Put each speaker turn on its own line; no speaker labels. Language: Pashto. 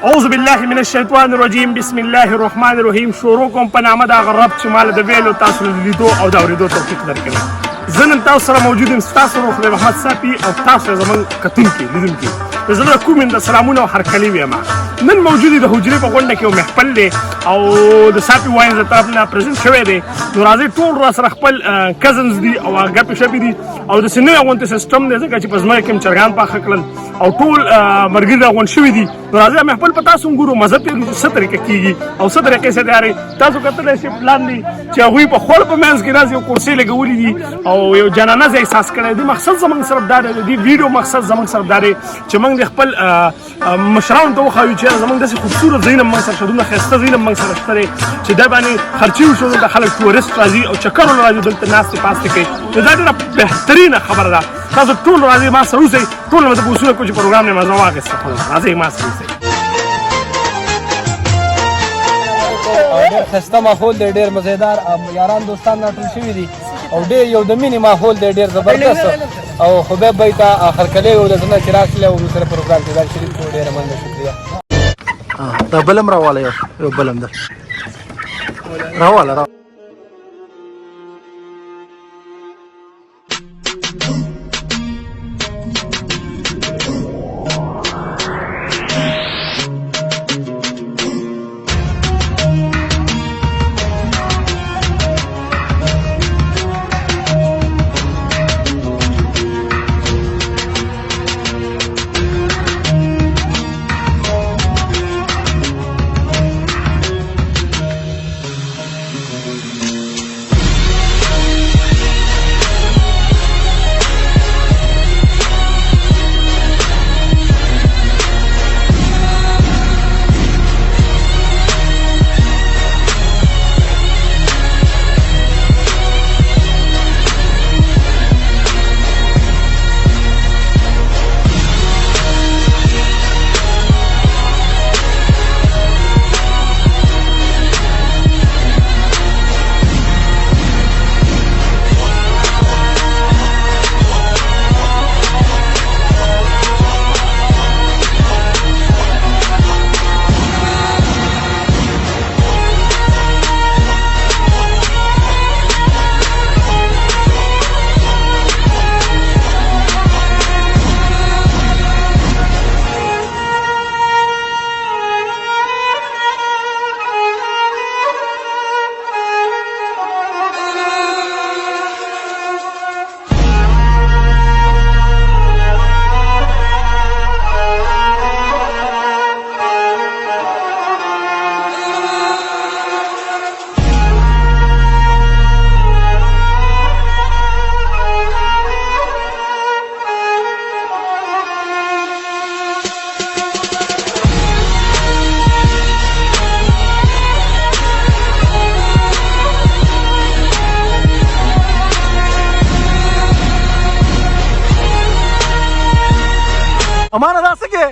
اعوذ بالله من الشیطان الرجیم بسم الله الرحمن الرحیم. شروع کوم په نامه د هغه رب چې مال د ویلو تاسو لیدو او د اورېدو توفیق درکړي. زه نن تاسو سره موجود یم، ستاسو ورور خدای محمد صافي او تاسو زموږ کتونکي لیدونکي. د زړه کومې د سلامونه او هرکلي ویم. نن موجود د حجرې په غونډه کې یو محفل دی او د صافي واینز د طرف نه پرزنټ شوی دی. نو راځئ ټول را سره خپل کزنز دي او ګپې شپې دي او داسې نوی غونډې سیسټم دی ځکه چې په ځمکه کې هم چرګان پاخه کړل او ټول ملګري راغونډ شوي دي. نو راځئ محفل په تاسو هم ګورو مزه پرې څه طریقه کېږي او څه طریقې سره تیارې. تاسو کتلی شئ پلان دی چې هغوی په خوړ په منځ کې راځي یو کرسۍ لګولي دي او یو جانانه ځای احساس کړی دی. مقصد زموږ صرف دا دی، د دې ویډیو مقصد زموږ صرف دا دی چې موږ د خپل مشرانو ته وښایو چې زموږ داسې خوبصورت ځایونه موږ سره شته، دومره ښایسته ځایونه موږ سره شته دی چې دا باندې خرچې وشو. دلته خلک ټورسټ راځي او چکر راځي، دلته ناستې پاستې کوي. نو دا ډېره بهترینه خبره ده. تاسو ټول راځئ ما سره اوسئ، ټول مې ته پوښتنه کوم چې پروګرام نه مزه واخیسته. راځئ ما سره اوسئ.
ډېر ښایسته ماحول دی، ډېر مزیدار. یاران دوستان راټول شوي دي او ډېر یو د مینې ماحول دی، ډېر زبردست. او خدای به ته هرکلی ولزمه چې راشله او سره پروګرام کې ځان شریک کړو. ډېره مننه، شکریه.
دا بلم راواله، یو بلم ده راواله. امانه دا څه کې